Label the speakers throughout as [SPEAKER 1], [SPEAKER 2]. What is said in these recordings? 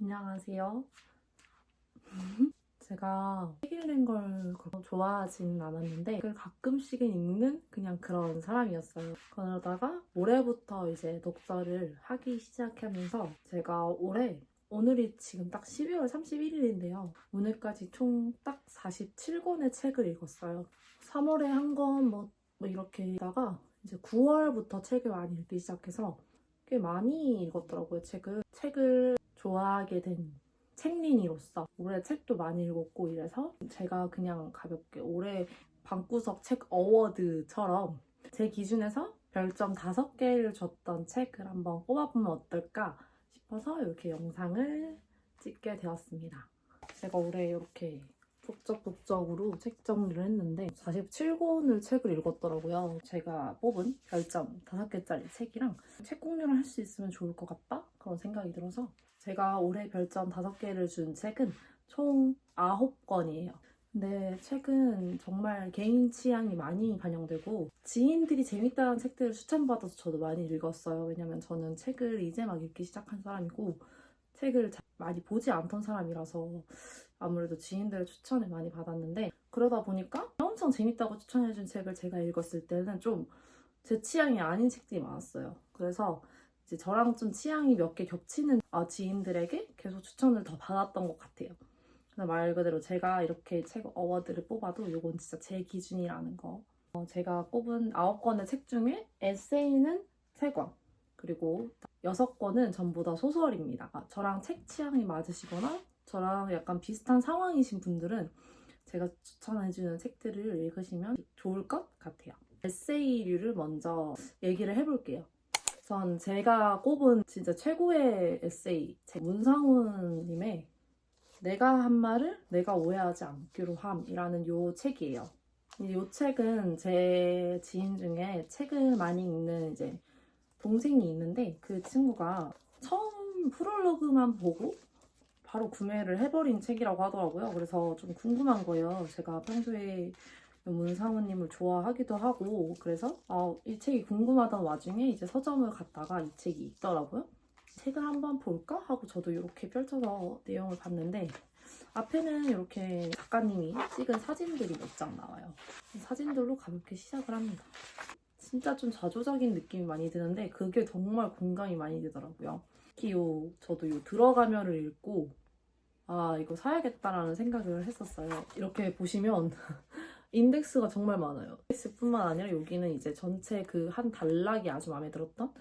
[SPEAKER 1] 안녕하세요. 제가 책 읽는 걸 그렇게 좋아하진 않았는데 책을 가끔씩은 읽는 그냥 그런 사람이었어요. 그러다가 올해부터 이제 독서를 하기 시작하면서 제가 오늘이 지금 딱 12월 31일인데요. 오늘까지 총 딱 47권의 책을 읽었어요. 3월에 한 권 뭐 이렇게 읽다가 이제 9월부터 책을 많이 읽기 시작해서 꽤 많이 읽었더라고요, 책을 좋아하게 된 책린이로서 올해 책도 많이 읽었고 이래서 제가 그냥 가볍게 올해 방구석 책 어워드처럼 제 기준에서 별점 5개를 줬던 책을 한번 꼽아보면 어떨까 싶어서 이렇게 영상을 찍게 되었습니다. 제가 올해 이렇게 북적북적으로 책 정리를 했는데 47권을 책을 읽었더라고요. 제가 뽑은 별점 5개짜리 책이랑 책 공유를 할 수 있으면 좋을 것 같다? 그런 생각이 들어서 제가 올해 별점 5개를 준 책은 총 9권이에요. 근데 책은 정말 개인 취향이 많이 반영되고 지인들이 재밌다는 책들을 추천받아서 저도 많이 읽었어요. 왜냐면 저는 책을 이제 막 읽기 시작한 사람이고 책을 많이 보지 않던 사람이라서 아무래도 지인들의 추천을 많이 받았는데 그러다 보니까 엄청 재밌다고 추천해준 책을 제가 읽었을 때는 좀 제 취향이 아닌 책들이 많았어요. 그래서 이제 저랑 좀 취향이 몇 개 겹치는 지인들에게 계속 추천을 더 받았던 것 같아요. 말 그대로 제가 이렇게 책 어워드를 뽑아도 이건 진짜 제 기준이라는 거. 제가 꼽은 9권의 책 중에 에세이는 3권, 그리고 6권은 전부 다 소설입니다. 저랑 책 취향이 맞으시거나 저랑 약간 비슷한 상황이신 분들은 제가 추천해주는 책들을 읽으시면 좋을 것 같아요. 에세이류를 먼저 얘기를 해볼게요. 전 제가 꼽은 진짜 최고의 에세이, 문상훈님의 내가 한 말을 내가 오해하지 않기로 함이라는 요 책이에요. 이 책은 제 지인 중에 책을 많이 읽는 이제 동생이 있는데 그 친구가 처음 프롤로그만 보고 바로 구매를 해버린 책이라고 하더라고요. 그래서 좀 궁금한 거예요. 제가 평소에 문상우님을 좋아하기도 하고 그래서 이 책이 궁금하던 와중에 이제 서점을 갔다가 이 책이 있더라고요. 책을 한번 볼까? 하고 저도 이렇게 펼쳐서 내용을 봤는데 앞에는 이렇게 작가님이 찍은 사진들이 몇 장 나와요. 사진들로 가볍게 시작을 합니다. 진짜 좀 자조적인 느낌이 많이 드는데 그게 정말 공감이 많이 되더라고요. 특히 저도 들어가면을 읽고 이거 사야겠다라는 생각을 했었어요. 이렇게 보시면 인덱스가 정말 많아요. 인덱스뿐만 아니라 여기는 이제 전체 그 한 단락이 아주 마음에 들었던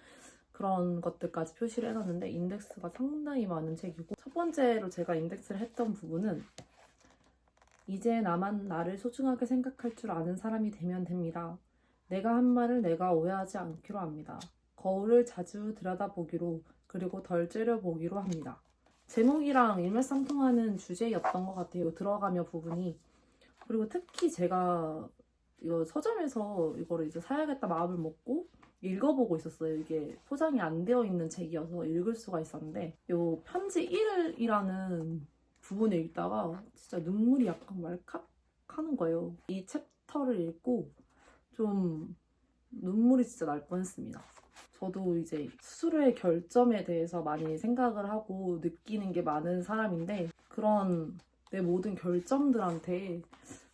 [SPEAKER 1] 그런 것들까지 표시를 해놨는데 인덱스가 상당히 많은 책이고 첫 번째로 제가 인덱스를 했던 부분은 이제 나만 나를 소중하게 생각할 줄 아는 사람이 되면 됩니다. 내가 한 말을 내가 오해하지 않기로 합니다. 거울을 자주 들여다보기로 그리고 덜 째려보기로 합니다. 제목이랑 일맥상통하는 주제였던 것 같아요. 들어가며 부분이. 그리고 특히 제가 이거 서점에서 이거를 이제 사야겠다 마음을 먹고 읽어보고 있었어요. 이게 포장이 안 되어 있는 책이어서 읽을 수가 있었는데 요 편지 1이라는 부분을 읽다가 진짜 눈물이 약간 왈칵 하는 거예요. 이 챕터를 읽고 좀 눈물이 진짜 날 뻔했습니다. 저도 이제 스스로의 결점에 대해서 많이 생각을 하고 느끼는 게 많은 사람인데 그런 내 모든 결점들한테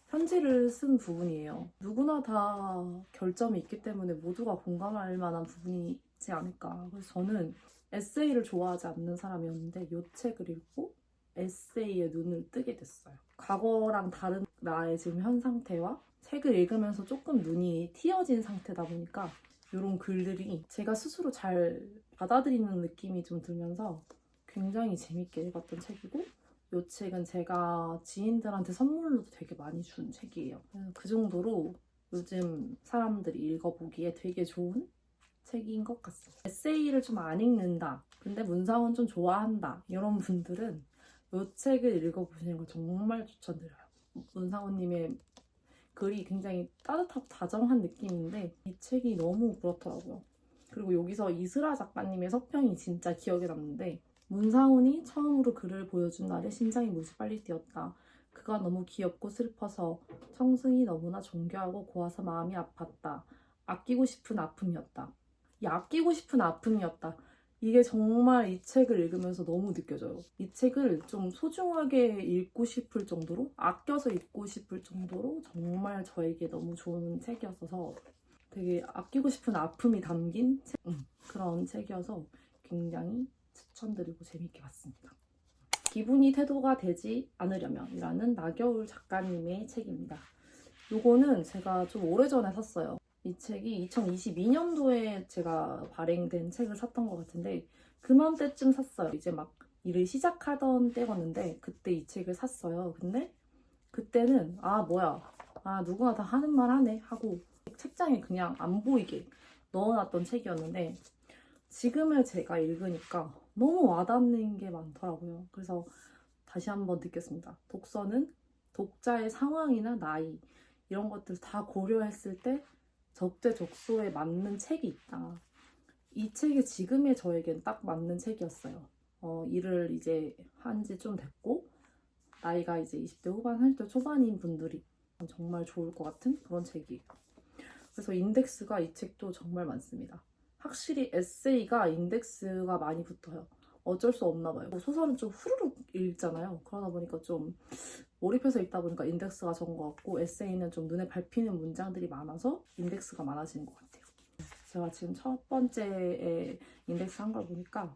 [SPEAKER 1] 편지를 쓴 부분이에요. 누구나 다 결점이 있기 때문에 모두가 공감할 만한 부분이지 않을까. 그래서 저는 에세이를 좋아하지 않는 사람이었는데 이 책을 읽고 에세이에 눈을 뜨게 됐어요. 과거랑 다른 나의 지금 현 상태와 책을 읽으면서 조금 눈이 튀어진 상태다 보니까 이런 글들이 제가 스스로 잘 받아들이는 느낌이 좀 들면서 굉장히 재밌게 읽었던 책이고 이 책은 제가 지인들한테 선물로도 되게 많이 준 책이에요. 그 정도로 요즘 사람들이 읽어보기에 되게 좋은 책인 것 같습니다. 에세이를 좀 안 읽는다, 근데 문상은 좀 좋아한다, 이런 분들은 이 책을 읽어보시는 걸 정말 추천드려요. 문상훈님의 글이 굉장히 따뜻하고 다정한 느낌인데 이 책이 너무 그렇더라고요. 그리고 여기서 이슬아 작가님의 서평이 진짜 기억에 남는데 문상훈이 처음으로 글을 보여준 날에 심장이 무지 빨리 뛰었다. 그가 너무 귀엽고 슬퍼서 청승이 너무나 정교하고 고와서 마음이 아팠다. 아끼고 싶은 아픔이었다. 이 아끼고 싶은 아픔이었다. 이게 정말 이 책을 읽으면서 너무 느껴져요. 이 책을 좀 소중하게 읽고 싶을 정도로, 아껴서 읽고 싶을 정도로 정말 저에게 너무 좋은 책이었어서 되게 아끼고 싶은 아픔이 담긴 그런 책이어서 굉장히 추천드리고 재밌게 봤습니다. 기분이 태도가 되지 않으려면 이라는 나겨울 작가님의 책입니다. 요거는 제가 좀 오래전에 샀어요. 이 책이 2022년도에 제가 발행된 책을 샀던 것 같은데 그맘때쯤 샀어요. 이제 막 일을 시작하던 때였는데 그때 이 책을 샀어요. 근데 그때는 누구나 다 하는 말 하네 하고 책장에 그냥 안 보이게 넣어놨던 책이었는데 지금을 제가 읽으니까 너무 와닿는 게 많더라고요. 그래서 다시 한번 느꼈습니다. 독서는 독자의 상황이나 나이 이런 것들 다 고려했을 때 적재적소에 맞는 책이 있다. 이 책이 지금의 저에겐 딱 맞는 책이었어요. 일을 이제 한 지 좀 됐고 나이가 이제 20대 후반, 30대 초반인 분들이 정말 좋을 것 같은 그런 책이에요. 그래서 인덱스가 이 책도 정말 많습니다. 확실히 에세이가 인덱스가 많이 붙어요. 어쩔 수 없나 봐요. 소설은 좀 후루룩 읽잖아요. 그러다 보니까 좀 몰입해서 읽다 보니까 인덱스가 적은 것 같고 에세이는 좀 눈에 밟히는 문장들이 많아서 인덱스가 많아지는 것 같아요. 제가 지금 첫 번째에 인덱스 한 걸 보니까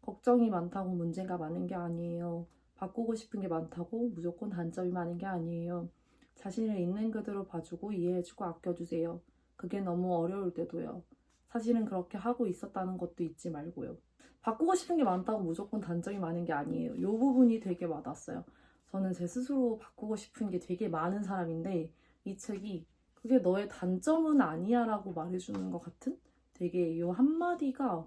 [SPEAKER 1] 걱정이 많다고 문제가 많은 게 아니에요. 바꾸고 싶은 게 많다고 무조건 단점이 많은 게 아니에요. 자신을 있는 그대로 봐주고 이해해주고 아껴주세요. 그게 너무 어려울 때도요. 사실은 그렇게 하고 있었다는 것도 잊지 말고요. 바꾸고 싶은 게 많다고 무조건 단점이 많은 게 아니에요. 이 부분이 되게 와닿았어요. 저는 제 스스로 바꾸고 싶은 게 되게 많은 사람인데 이 책이 그게 너의 단점은 아니야 라고 말해주는 것 같은 되게 이 한마디가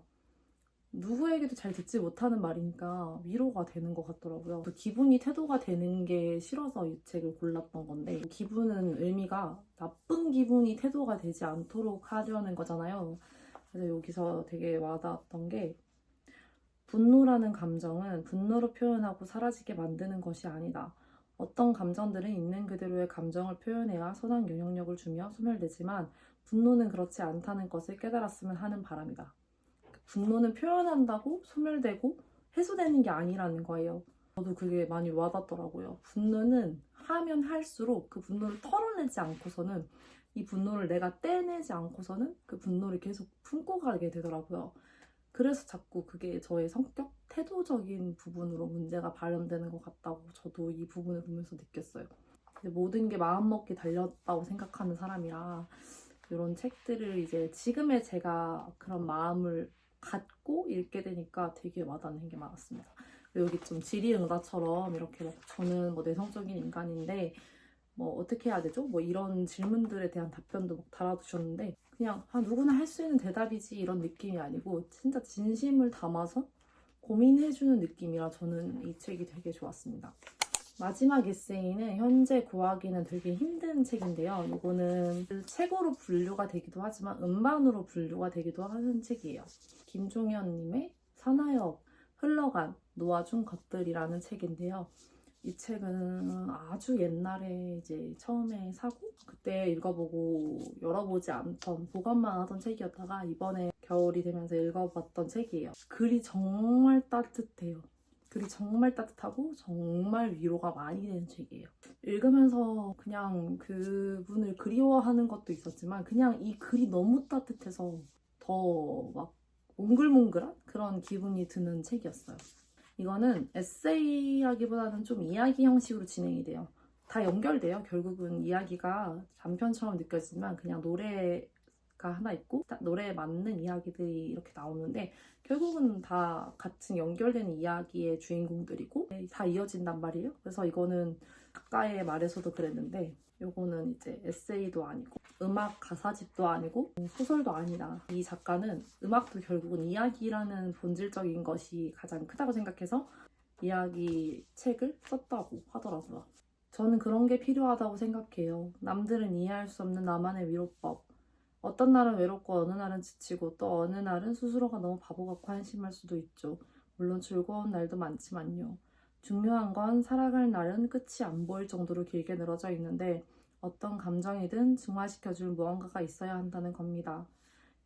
[SPEAKER 1] 누구에게도 잘 듣지 못하는 말이니까 위로가 되는 것 같더라고요. 기분이 태도가 되는 게 싫어서 이 책을 골랐던 건데 기분은 의미가 나쁜 기분이 태도가 되지 않도록 하려는 거잖아요. 그래서 여기서 되게 와닿았던 게 분노라는 감정은 분노로 표현하고 사라지게 만드는 것이 아니다. 어떤 감정들은 있는 그대로의 감정을 표현해야 선한 영향력을 주며 소멸되지만 분노는 그렇지 않다는 것을 깨달았으면 하는 바람이다. 분노는 표현한다고 소멸되고 해소되는 게 아니라는 거예요. 저도 그게 많이 와닿더라고요. 분노는 하면 할수록 그 분노를 털어내지 않고서는 이 분노를 내가 떼내지 않고서는 그 분노를 계속 품고 가게 되더라고요. 그래서 자꾸 그게 저의 성격, 태도적인 부분으로 문제가 발현되는 것 같다고 저도 이 부분을 보면서 느꼈어요. 근데 모든 게 마음먹기 달렸다고 생각하는 사람이라 이런 책들을 이제 지금의 제가 그런 마음을 갖고 읽게 되니까 되게 와닿는 게 많았습니다. 여기 좀 질의응답처럼 이렇게 막 저는 뭐 내성적인 인간인데 뭐 어떻게 해야 되죠? 뭐 이런 질문들에 대한 답변도 막 달아두셨는데 그냥 누구나 할 수 있는 대답이지 이런 느낌이 아니고 진짜 진심을 담아서 고민해주는 느낌이라 저는 이 책이 되게 좋았습니다. 마지막 에세이는 현재 구하기는 되게 힘든 책인데요. 이거는 책으로 분류가 되기도 하지만 음반으로 분류가 되기도 하는 책이에요. 김종현님의 사나이업 흘러간 놓아준 것들이라는 책인데요. 이 책은 아주 옛날에 이제 처음에 사고 그때 읽어보고 열어보지 않던 보관만 하던 책이었다가 이번에 겨울이 되면서 읽어봤던 책이에요. 글이 정말 따뜻해요. 글이 정말 따뜻하고 정말 위로가 많이 되는 책이에요. 읽으면서 그냥 그분을 그리워하는 것도 있었지만 그냥 이 글이 너무 따뜻해서 더 막 몽글몽글한 그런 기분이 드는 책이었어요. 이거는 에세이라기보다는 좀 이야기 형식으로 진행이 돼요. 다 연결돼요. 결국은 이야기가 단편처럼 느껴지지만 그냥 노래가 하나 있고 노래에 맞는 이야기들이 이렇게 나오는데 결국은 다 같은 연결되는 이야기의 주인공들이고 다 이어진단 말이에요. 그래서 이거는 가까이의 말에서도 그랬는데 요거는 이제 에세이도 아니고 음악 가사집도 아니고 소설도 아니다. 이 작가는 음악도 결국은 이야기라는 본질적인 것이 가장 크다고 생각해서 이야기 책을 썼다고 하더라고요. 저는 그런 게 필요하다고 생각해요. 남들은 이해할 수 없는 나만의 위로법. 어떤 날은 외롭고 어느 날은 지치고 또 어느 날은 스스로가 너무 바보 같고 한심할 수도 있죠. 물론 즐거운 날도 많지만요. 중요한 건 살아갈 날은 끝이 안 보일 정도로 길게 늘어져 있는데 어떤 감정이든 중화시켜줄 무언가가 있어야 한다는 겁니다.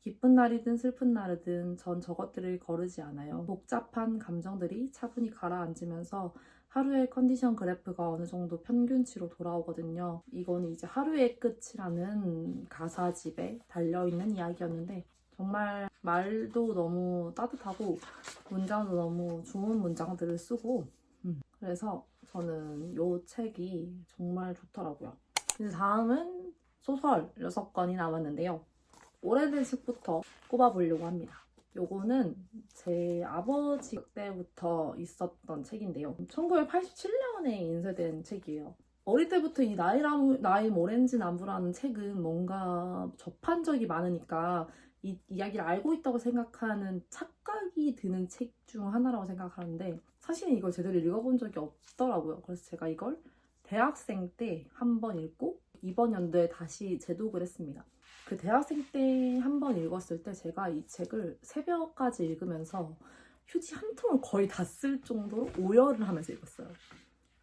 [SPEAKER 1] 기쁜 날이든 슬픈 날이든 전 저것들을 거르지 않아요. 복잡한 감정들이 차분히 가라앉으면서 하루의 컨디션 그래프가 어느 정도 평균치로 돌아오거든요. 이건 이제 하루의 끝이라는 가사집에 달려있는 이야기였는데 정말 말도 너무 따뜻하고 문장도 너무 좋은 문장들을 쓰고 그래서 저는 이 책이 정말 좋더라고요. 이제 다음은 소설 6권이 남았는데요. 오래된 책부터 꼽아보려고 합니다. 요거는 제 아버지 때부터 있었던 책인데요. 1987년에 인쇄된 책이에요. 어릴 때부터 이 나임 오렌지 나무라는 책은 뭔가 접한 적이 많으니까 이 이야기를 알고 있다고 생각하는 착각이 드는 책 중 하나라고 생각하는데 사실은 이걸 제대로 읽어본 적이 없더라고요. 그래서 제가 이걸 대학생 때 한 번 읽고 이번 연도에 다시 재독을 했습니다. 그 대학생 때 한 번 읽었을 때 제가 이 책을 새벽까지 읽으면서 휴지 한 통을 거의 다 쓸 정도로 오열을 하면서 읽었어요.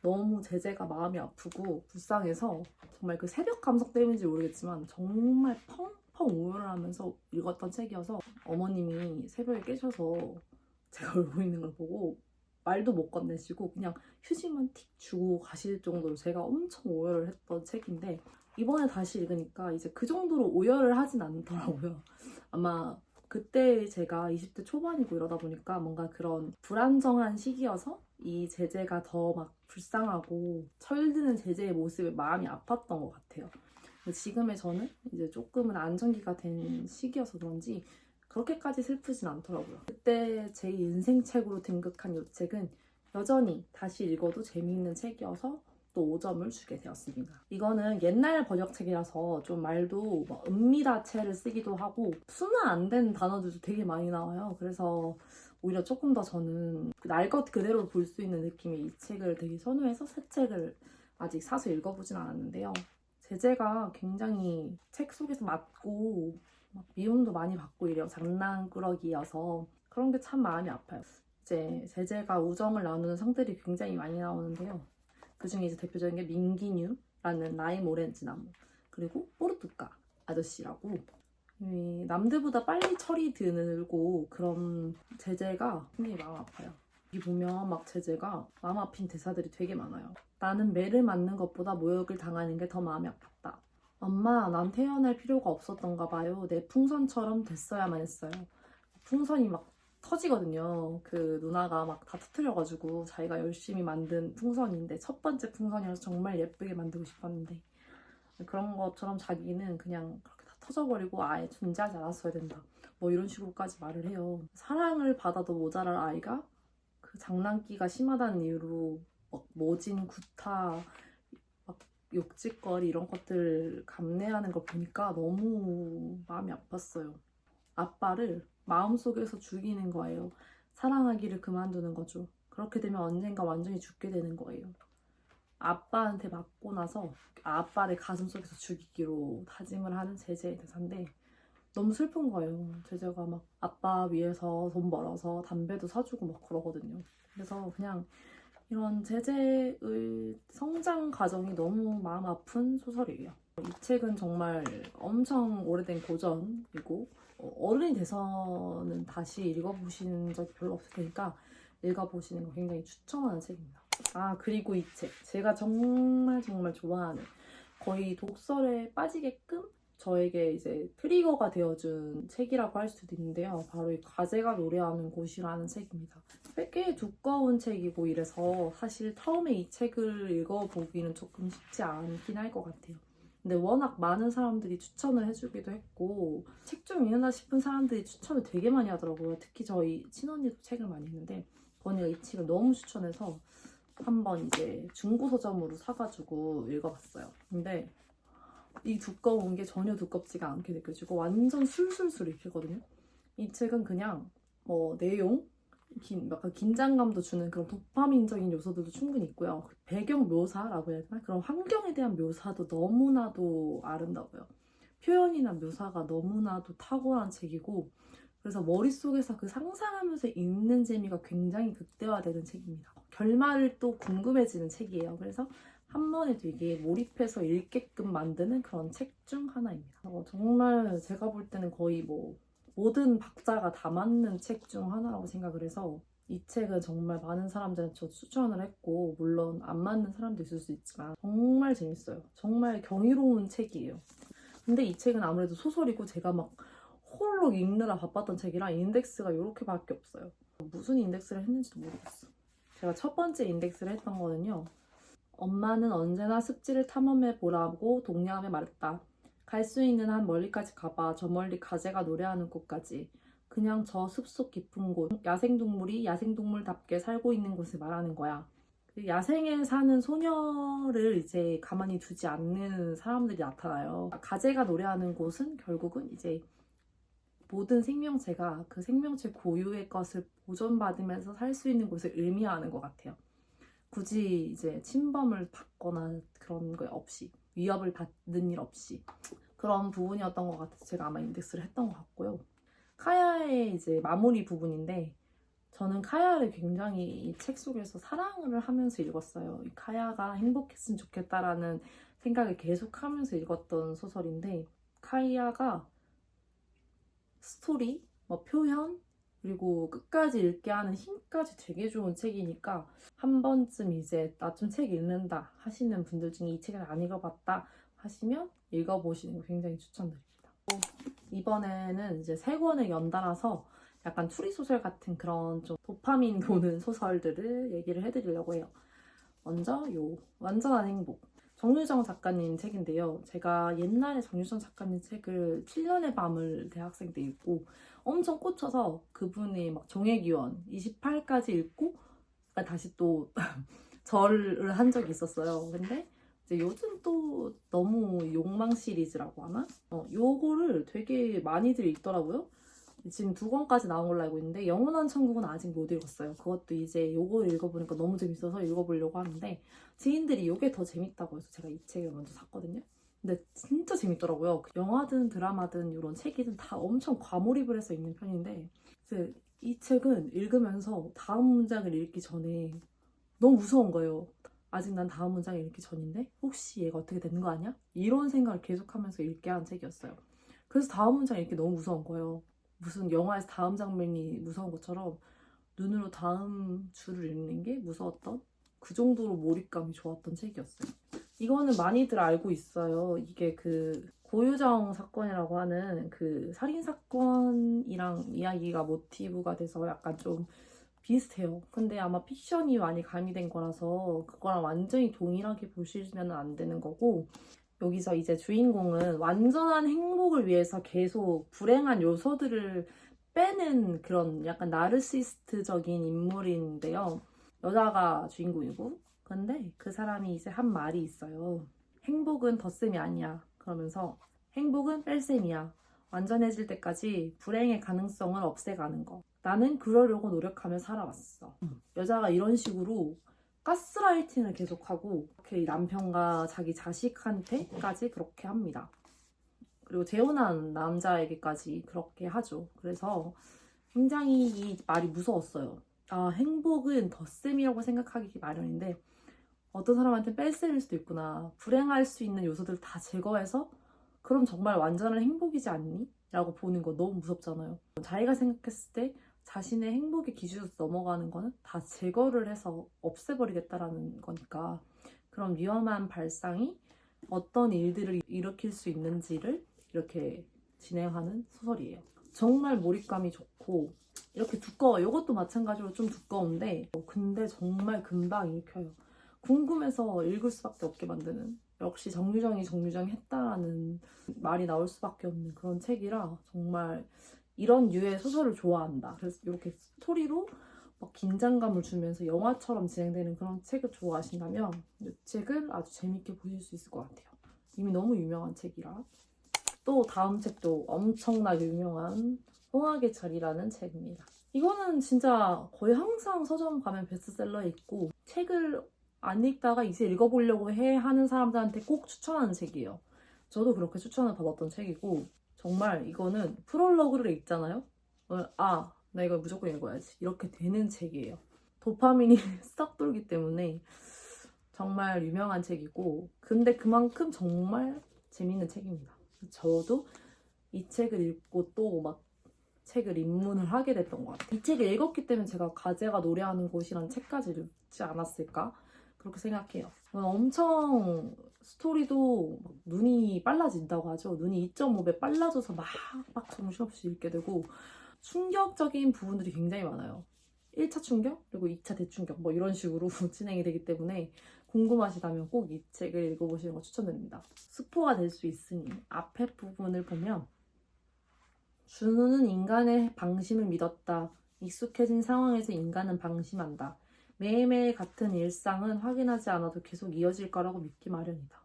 [SPEAKER 1] 너무 제재가 마음이 아프고 불쌍해서 정말 그 새벽 감성 때문인지 모르겠지만 정말 펑펑 오열을 하면서 읽었던 책이어서 어머님이 새벽에 깨셔서 제가 울고 있는 걸 보고 말도 못 건네시고 그냥 휴지만 틱 주고 가실 정도로 제가 엄청 오열을 했던 책인데 이번에 다시 읽으니까 이제 그 정도로 오열을 하진 않더라고요. 아마 그때 제가 20대 초반이고 이러다 보니까 뭔가 그런 불안정한 시기여서 이 제재가 더 막 불쌍하고 철드는 제재의 모습에 마음이 아팠던 것 같아요. 근데 지금의 저는 이제 조금은 안정기가 된 시기여서 그런지 그렇게까지 슬프진 않더라고요. 그때 제 인생 책으로 등극한 이 책은 여전히 다시 읽어도 재미있는 책이어서 또 5점을 주게 되었습니다. 이거는 옛날 번역책이라서 좀 말도 은밀화체를 쓰기도 하고 순화 안 된 단어들도 되게 많이 나와요. 그래서 오히려 조금 더 저는 날 것 그대로 볼 수 있는 느낌의 이 책을 되게 선호해서 새 책을 아직 사서 읽어보진 않았는데요. 제재가 굉장히 책 속에서 맞고 막 미움도 많이 받고 이래요. 장난꾸러기여서 그런 게 참 마음이 아파요. 이제 제재가 우정을 나누는 성들이 굉장히 많이 나오는데요. 그 중에 이제 대표적인 게 민기뉴라는 라임 오렌지 나무 그리고 뽀르뚜까 아저씨라고 남들보다 빨리 철이 들고 그런 제재가 굉장히 마음 아파요. 여기 보면 막 제재가 마음 아픈 대사들이 되게 많아요. 나는 매를 맞는 것보다 모욕을 당하는 게 더 마음이 아팠다. 엄마, 난 태어날 필요가 없었던가 봐요. 내 풍선처럼 됐어야만 했어요. 풍선이 막 터지거든요. 그 누나가 막 다 터뜨려가지고 자기가 열심히 만든 풍선인데 첫 번째 풍선이라서 정말 예쁘게 만들고 싶었는데 그런 것처럼 자기는 그냥 그렇게 다 터져버리고 아예 존재하지 않았어야 된다. 뭐 이런 식으로까지 말을 해요. 사랑을 받아도 모자랄 아이가 그 장난기가 심하다는 이유로 막 모진 구타 막 욕짓거리 이런 것들 감내하는 걸 보니까 너무 마음이 아팠어요. 아빠를 마음속에서 죽이는 거예요. 사랑하기를 그만두는 거죠. 그렇게 되면 언젠가 완전히 죽게 되는 거예요. 아빠한테 맞고 나서 아빠를 가슴속에서 죽이기로 다짐을 하는 제재의 대사인데 너무 슬픈 거예요. 제재가 막 아빠 위해서 돈 벌어서 담배도 사주고 막 그러거든요. 그래서 그냥 이런 제재의 성장 과정이 너무 마음 아픈 소설이에요. 이 책은 정말 엄청 오래된 고전이고 어른이 돼서는 다시 읽어보신 적이 별로 없을 테니까 읽어보시는 거 굉장히 추천하는 책입니다. 아 그리고 이 책 제가 정말 좋아하는 거의 독설에 빠지게끔 저에게 이제 트리거가 되어준 책이라고 할 수도 있는데요. 바로 이 가재가 노래하는 곳이라는 책입니다. 꽤 두꺼운 책이고 이래서 사실 처음에 이 책을 읽어보기는 조금 쉽지 않긴 할 것 같아요. 근데 워낙 많은 사람들이 추천을 해주기도 했고 책 좀 읽나 싶은 사람들이 추천을 되게 많이 하더라고요. 특히 저희 친언니도 책을 많이 했는데 언니가 이 책을 너무 추천해서 한번 이제 중고 서점으로 사가지고 읽어봤어요. 근데 이 두꺼운 게 전혀 두껍지가 않게 느껴지고 완전 술술술 읽히거든요. 이 책은 그냥 뭐 내용, 약간 긴장감도 주는 그런 도파민적인 요소들도 충분히 있고요. 배경 묘사라고 해야 되나? 그런 환경에 대한 묘사도 너무나도 아름다워요. 표현이나 묘사가 너무나도 탁월한 책이고 그래서 머릿속에서 그 상상하면서 읽는 재미가 굉장히 극대화되는 책입니다. 결말을 또 궁금해지는 책이에요. 그래서 한 번에 되게 몰입해서 읽게끔 만드는 그런 책 중 하나입니다. 정말 제가 볼 때는 거의 뭐 모든 박자가 다 맞는 책 중 하나라고 생각을 해서 이 책은 정말 많은 사람들한테 저 추천을 했고, 물론 안 맞는 사람도 있을 수 있지만 정말 재밌어요. 정말 경이로운 책이에요. 근데 이 책은 아무래도 소설이고 제가 막 홀로 읽느라 바빴던 책이라 인덱스가 이렇게밖에 없어요. 무슨 인덱스를 했는지도 모르겠어. 제가 첫 번째 인덱스를 했던 거는요. 엄마는 언제나 습지를 탐험해 보라고 독려하며 말했다. 갈 수 있는 한 멀리까지 가봐. 저 멀리 가재가 노래하는 곳까지. 그냥 저 숲속 깊은 곳. 야생동물이 야생동물답게 살고 있는 곳을 말하는 거야. 그 야생에 사는 소녀를 이제 가만히 두지 않는 사람들이 나타나요. 가재가 노래하는 곳은 결국은 이제 모든 생명체가 그 생명체 고유의 것을 보존받으면서 살 수 있는 곳을 의미하는 것 같아요. 굳이 이제 침범을 받거나 그런 거 없이, 위협을 받는 일 없이 그런 부분이었던 것 같아서 제가 아마 인덱스를 했던 것 같고요. 카야의 이제 마무리 부분인데, 저는 카야를 굉장히 이 책 속에서 사랑을 하면서 읽었어요. 이 카야가 행복했으면 좋겠다라는 생각을 계속하면서 읽었던 소설인데, 카야가 스토리, 뭐 표현, 그리고 끝까지 읽게 하는 힘까지 되게 좋은 책이니까 한 번쯤 이제 나 좀 책 읽는다 하시는 분들 중에 이 책을 안 읽어봤다 하시면 읽어보시는 거 굉장히 추천드립니다. 이번에는 이제 세 권을 연달아서 약간 추리소설 같은 그런 좀 도파민 도는 소설들을 얘기를 해드리려고 해요. 먼저 완전한 행복. 정유정 작가님 책인데요. 제가 옛날에 정유정 작가님 책을 7년의 밤을 대학생 때 읽고 엄청 꽂혀서 그분이 막 정의기원 28까지 읽고 다시 또 절을 한 적이 있었어요. 근데 이제 요즘 또 너무 욕망 시리즈라고 하나? 요거를 되게 많이들 읽더라고요. 지금 2권까지 나온 걸로 알고 있는데 영원한 천국은 아직 못 읽었어요. 그것도 이제 요걸 읽어보니까 너무 재밌어서 읽어보려고 하는데 지인들이 요게 더 재밌다고 해서 제가 이 책을 먼저 샀거든요. 근데 진짜 재밌더라고요. 영화든 드라마든 이런 책이든 다 엄청 과몰입을 해서 읽는 편인데 이제 이 책은 읽으면서 다음 문장을 읽기 전에 너무 무서운 거예요. 아직 난 다음 문장을 읽기 전인데 혹시 얘가 어떻게 되는 거 아니야? 이런 생각을 계속하면서 읽게 한 책이었어요. 그래서 다음 문장 읽기 너무 무서운 거예요. 무슨 영화에서 다음 장면이 무서운 것처럼 눈으로 다음 줄을 읽는 게 무서웠던, 그 정도로 몰입감이 좋았던 책이었어요. 이거는 많이들 알고 있어요. 이게 그 고유정 사건이라고 하는 그 살인사건이랑 이야기가 모티브가 돼서 약간 좀 비슷해요. 근데 아마 픽션이 많이 가미된 거라서 그거랑 완전히 동일하게 보시면 안 되는 거고, 여기서 이제 주인공은 완전한 행복을 위해서 계속 불행한 요소들을 빼는 그런 약간 나르시스트적인 인물인데요. 여자가 주인공이고, 근데 그 사람이 이제 한 말이 있어요. 행복은 덧셈이 아니야. 그러면서 행복은 뺄셈이야. 완전해질 때까지 불행의 가능성을 없애가는 거. 나는 그러려고 노력하며 살아왔어. 여자가 이런 식으로 가스라이팅을 계속하고 이렇게 남편과 자기 자식한테까지 그렇게 합니다. 그리고 재혼한 남자에게까지 그렇게 하죠. 그래서 굉장히 이 말이 무서웠어요. 아, 행복은 덧셈이라고 생각하기 마련인데 어떤 사람한테는 뺄셈일 수도 있구나. 불행할 수 있는 요소들을 다 제거해서 그럼 정말 완전한 행복이지 않니? 라고 보는 거 너무 무섭잖아요. 자기가 생각했을 때 자신의 행복의 기준에서 넘어가는 거는 다 제거를 해서 없애버리겠다라는 거니까 그런 위험한 발상이 어떤 일들을 일으킬 수 있는지를 이렇게 진행하는 소설이에요. 정말 몰입감이 좋고 이렇게 두꺼워요. 이것도 마찬가지로 좀 두꺼운데 근데 정말 금방 읽혀요. 궁금해서 읽을 수밖에 없게 만드는, 역시 정유정이 했다라는 말이 나올 수밖에 없는 그런 책이라 정말 이런 류의 소설을 좋아한다. 그래서 이렇게 스토리로 막 긴장감을 주면서 영화처럼 진행되는 그런 책을 좋아하신다면 이 책을 아주 재밌게 보실 수 있을 것 같아요. 이미 너무 유명한 책이라. 또 다음 책도 엄청나게 유명한 홍학의 절이라는 책입니다. 이거는 진짜 거의 항상 서점 가면 베스트셀러에 있고 책을 안 읽다가 이제 읽어보려고 하는 사람들한테 꼭 추천하는 책이에요. 저도 그렇게 추천을 받았던 책이고 정말 이거는 프롤로그를 읽잖아요. 나 이거 무조건 읽어야지. 이렇게 되는 책이에요. 도파민이 싹 돌기 때문에 정말 유명한 책이고, 근데 그만큼 정말 재밌는 책입니다. 저도 이 책을 읽고 또 막 책을 입문을 하게 됐던 것 같아요. 이 책을 읽었기 때문에 제가 가재가 노래하는 곳이라는 책까지 읽지 않았을까? 그렇게 생각해요. 엄청 스토리도 막 눈이 빨라진다고 하죠. 눈이 2.5배 빨라져서 막 정신없이 읽게 되고, 충격적인 부분들이 굉장히 많아요. 1차 충격, 그리고 2차 대충격, 뭐 이런 식으로 진행이 되기 때문에 궁금하시다면 꼭 이 책을 읽어보시는 거 추천드립니다. 스포가 될 수 있으니 앞에 부분을 보면, 준우는 인간의 방심을 믿었다. 익숙해진 상황에서 인간은 방심한다. 매일매일 같은 일상은 확인하지 않아도 계속 이어질 거라고 믿기 마련이다.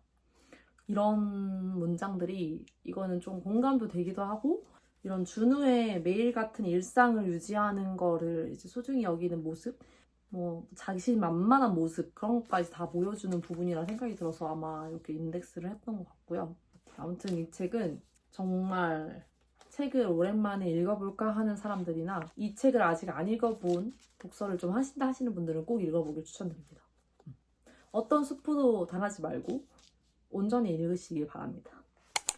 [SPEAKER 1] 이런 문장들이, 이거는 좀 공감도 되기도 하고, 이런 준우의 매일 같은 일상을 유지하는 거를 이제 소중히 여기는 모습, 뭐 자신만만한 모습, 그런 것까지 다 보여주는 부분이라 생각이 들어서 아마 이렇게 인덱스를 했던 것 같고요. 아무튼 이 책은 정말 책을 오랜만에 읽어볼까 하는 사람들이나 이 책을 아직 안 읽어본 독서를 좀 하신다 하시는 분들은 꼭 읽어보길 추천드립니다. 어떤 스포도 당하지 말고 온전히 읽으시길 바랍니다.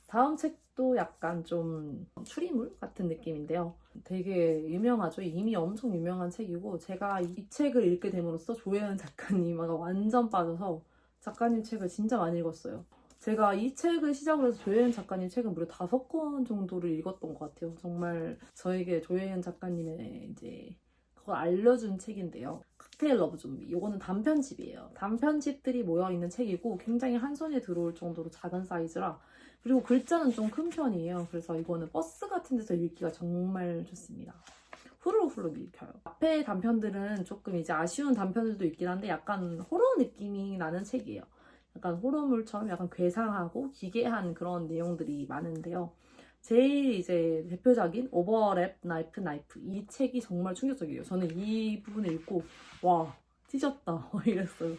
[SPEAKER 1] 다음 책도 약간 좀 추리물 같은 느낌인데요. 되게 유명하죠. 이미 엄청 유명한 책이고, 제가 이 책을 읽게 됨으로써 조혜은 작가님과 완전 빠져서 작가님 책을 진짜 많이 읽었어요. 제가 이 책을 시작으로 해서 조혜은 작가님 책은 무려 5권 정도를 읽었던 것 같아요. 정말 저에게 조혜은 작가님의 이제 그걸 알려준 책인데요. 칵테일 러브 좀비. 이거는 단편집이에요. 단편집들이 모여있는 책이고 굉장히 한 손에 들어올 정도로 작은 사이즈라, 그리고 글자는 좀 큰 편이에요. 그래서 이거는 버스 같은 데서 읽기가 정말 좋습니다. 후루룩 읽혀요. 앞에 단편들은 조금 이제 아쉬운 단편들도 있긴 한데 약간 호러 느낌이 나는 책이에요. 약간 호러물처럼 약간 괴상하고 기괴한 그런 내용들이 많은데요. 제일 이제 대표작인 오버랩 나이프 이 책이 정말 충격적이에요. 저는 이 부분을 읽고 와 찢었다 이랬어요.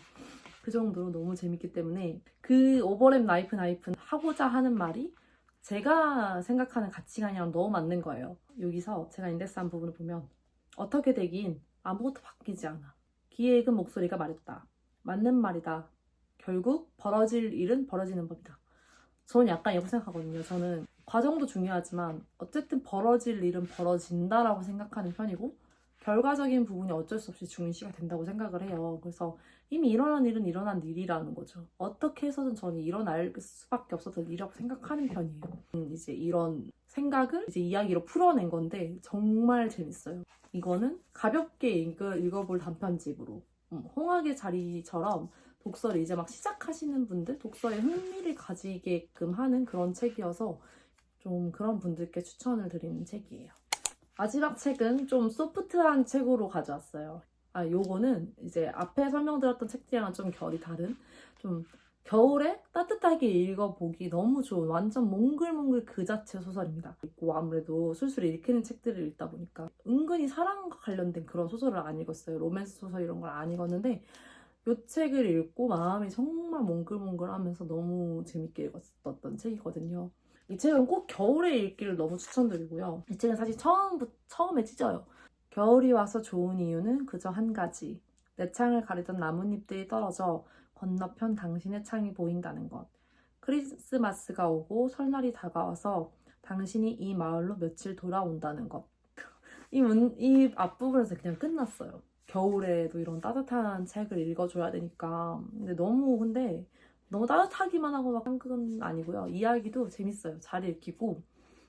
[SPEAKER 1] 그 정도로 너무 재밌기 때문에 그 오버랩 나이프 하고자 하는 말이 제가 생각하는 가치관이랑 너무 맞는 거예요. 여기서 제가 인덱스한 부분을 보면, 어떻게 되긴 아무것도 바뀌지 않아. 귀에 익은 목소리가 말했다. 맞는 말이다. 결국 벌어질 일은 벌어지는 법이다. 저는 약간 이렇게 생각하거든요. 저는 과정도 중요하지만 어쨌든 벌어질 일은 벌어진다라고 생각하는 편이고, 결과적인 부분이 어쩔 수 없이 중시가 된다고 생각을 해요. 그래서 이미 일어난 일은 일어난 일이라는 거죠. 어떻게 해서든 저는 일어날 수밖에 없었던 일이라고 생각하는 편이에요. 이제 이런 생각을 이제 이야기로 풀어낸 건데 정말 재밌어요. 이거는 가볍게 읽어볼 단편집으로, 홍학의 자리처럼 독서를 이제 막 시작하시는 분들, 독서에 흥미를 가지게끔 하는 그런 책이어서 좀 그런 분들께 추천을 드리는 책이에요. 마지막 책은 좀 소프트한 책으로 가져왔어요. 요거는 이제 앞에 설명드렸던 책들이랑 좀 결이 다른, 좀 겨울에 따뜻하게 읽어보기 너무 좋은 완전 몽글몽글 그 자체 소설입니다. 있고 아무래도 술술 읽히는 책들을 읽다 보니까 은근히 사랑과 관련된 그런 소설을 안 읽었어요. 로맨스 소설 이런 걸 안 읽었는데 이 책을 읽고 마음이 정말 몽글몽글하면서 너무 재밌게 읽었던 책이거든요. 이 책은 꼭 겨울에 읽기를 너무 추천드리고요. 이 책은 사실 처음에 찢어요. 겨울이 와서 좋은 이유는 그저 한 가지. 내 창을 가리던 나뭇잎들이 떨어져 건너편 당신의 창이 보인다는 것. 크리스마스가 오고 설날이 다가와서 당신이 이 마을로 며칠 돌아온다는 것. 이 앞부분에서 그냥 끝났어요. 겨울에도 이런 따뜻한 책을 읽어줘야 되니까. 근데 너무 따뜻하기만 하고 막 한 건 아니고요. 이야기도 재밌어요. 잘 읽히고,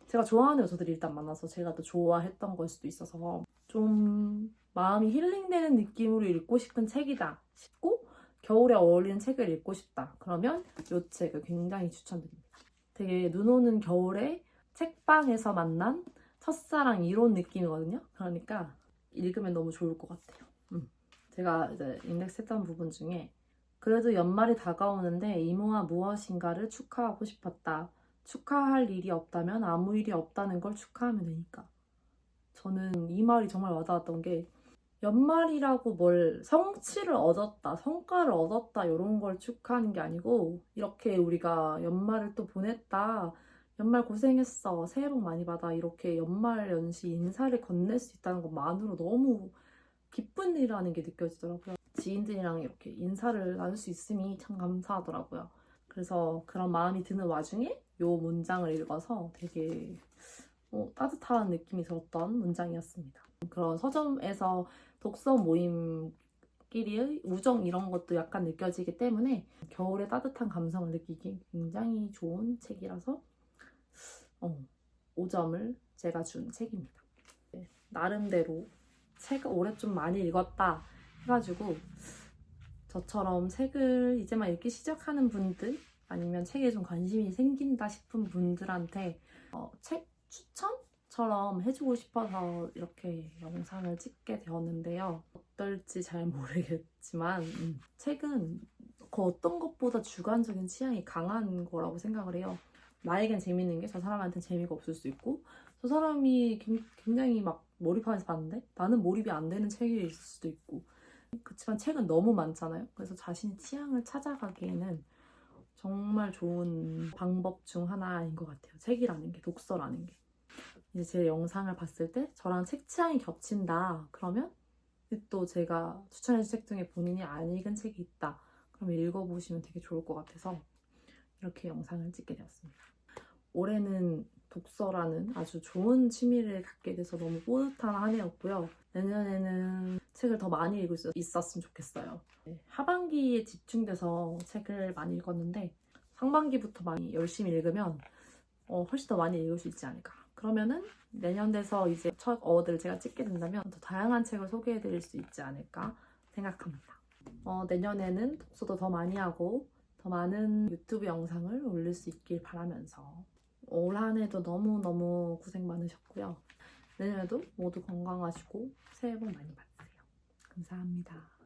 [SPEAKER 1] 제가 좋아하는 요소들이 일단 많아서 제가 또 좋아했던 걸 수도 있어서 좀 마음이 힐링되는 느낌으로 읽고 싶은 책이다 싶고, 겨울에 어울리는 책을 읽고 싶다 그러면 이 책을 굉장히 추천드립니다. 되게 눈 오는 겨울에 책방에서 만난 첫사랑 이런 느낌이거든요. 그러니까 읽으면 너무 좋을 것 같아요. 제가 이제 인덱스했던 부분 중에, 그래도 연말이 다가오는데 이모와 무엇인가를 축하하고 싶었다. 축하할 일이 없다면 아무 일이 없다는 걸 축하하면 되니까. 저는 이 말이 정말 와닿았던 게, 연말이라고 뭘 성취를 얻었다, 성과를 얻었다 이런 걸 축하하는 게 아니고, 이렇게 우리가 연말을 또 보냈다, 연말 고생했어, 새해 복 많이 받아, 이렇게 연말 연시 인사를 건넬 수 있다는 것만으로 너무 기쁜 일이라는 게 느껴지더라고요. 지인들이랑 이렇게 인사를 나눌 수 있음이 참 감사하더라고요. 그래서 그런 마음이 드는 와중에 이 문장을 읽어서 되게 따뜻한 느낌이 들었던 문장이었습니다. 그런 서점에서 독서 모임끼리의 우정 이런 것도 약간 느껴지기 때문에 겨울의 따뜻한 감성을 느끼기 굉장히 좋은 책이라서 5점을 제가 준 책입니다. 나름대로 책을 올해 좀 많이 읽었다 해가지고 저처럼 책을 이제만 읽기 시작하는 분들 아니면 책에 좀 관심이 생긴다 싶은 분들한테 책 추천처럼 해주고 싶어서 이렇게 영상을 찍게 되었는데요. 어떨지 잘 모르겠지만 책은 그 어떤 것보다 주관적인 취향이 강한 거라고 생각을 해요. 나에겐 재밌는 게 저 사람한테는 재미가 없을 수 있고 저 사람이 굉장히 막 몰입하면서 봤는데 나는 몰입이 안 되는 책이 있을 수도 있고 그렇지만 책은 너무 많잖아요. 그래서 자신의 취향을 찾아가기에는 정말 좋은 방법 중 하나인 것 같아요. 책이라는 게, 독서라는 게. 이제 제 영상을 봤을 때 저랑 책 취향이 겹친다. 그러면 또 제가 추천해준 책 중에 본인이 안 읽은 책이 있다. 그러면 읽어보시면 되게 좋을 것 같아서 이렇게 영상을 찍게 되었습니다. 올해는 독서라는 아주 좋은 취미를 갖게 돼서 너무 뿌듯한 한 해였고요. 내년에는 책을 더 많이 읽을 수 있었으면 좋겠어요. 하반기에 집중돼서 책을 많이 읽었는데 상반기부터 많이 열심히 읽으면 훨씬 더 많이 읽을 수 있지 않을까. 그러면은 내년 돼서 이제 첫 어워드를 제가 찍게 된다면 더 다양한 책을 소개해드릴 수 있지 않을까 생각합니다. 내년에는 독서도 더 많이 하고 더 많은 유튜브 영상을 올릴 수 있길 바라면서 올 한 해도 너무너무 고생 많으셨고요. 내년에도 모두 건강하시고 새해 복 많이 받으세요. 감사합니다.